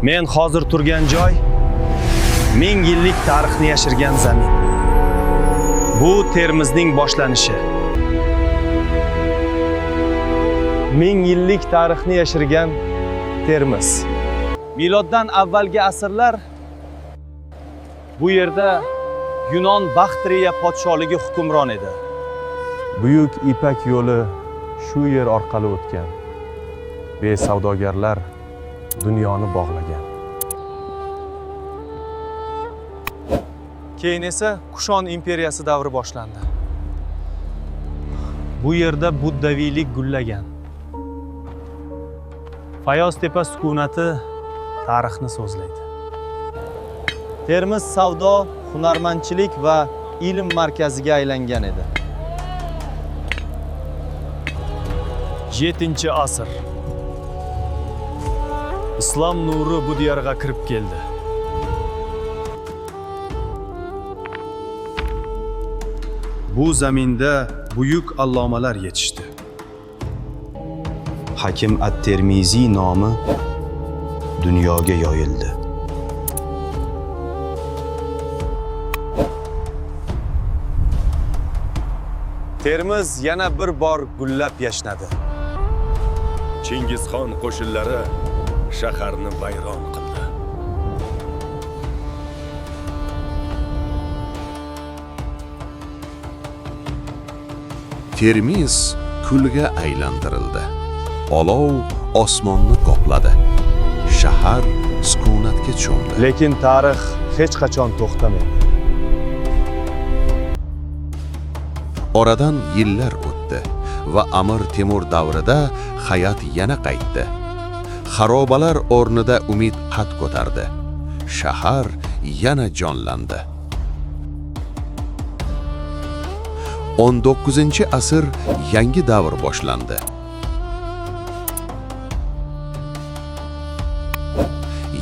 Men hozir turgan joy 1000 yillik tarixni yashirgan zamin. Bu Termizning boshlanishi. 1000 yillik tarixni yashirgan Termiz. Miloddan avvalgi asrlar bu yerda Yunon Baxtriya podsholigi hukmron edi. Buyuk Ipak yo'li shu yer orqali o'tgan. Besavdogarlar dunyoni bog'lagan. Keyin esa Kushon imperiyasi davri boshlandi. Bu yerda buddaviylik gullagan. Fayoztepa sukunati tarixni so'zlaydi. Termiz savdo, hunarmandchilik va ilm markaziga aylangan edi. 7-asr. Islom nuri bu diyorga kirib keldi. Bu zaminda buyuk allomalar yetishdi. Hakim at-Termiziy nomi dunyoga yoyildi. Termiz yana bir bor gullab yashnadi. Chingizxon qo'shinlari shaharni vayron qildi. Termiz kulga aylantirildi. Olov osmonni qopladi. Shahar sukunatga cho'mdi. Lekin tarix hech qachon to'xtamaydi. Oradan yillar o'tdi va Amir Temur davrida hayot yana qaytdi. Xarobalar o'rnida umid qad ko'tardi. Shahar yana jonlandi. 19-asr yangi davr boshlandi.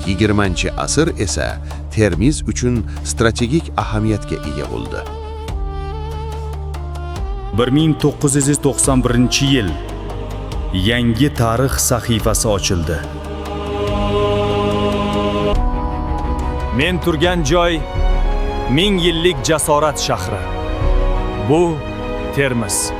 20-asr esa Termiz uchun strategik ahamiyatga ega bo'ldi. 1991-yil yangi tarix sahifasi ochildi. Men turgan joy 1000 yillik jasorat shahri. Bu Termiz.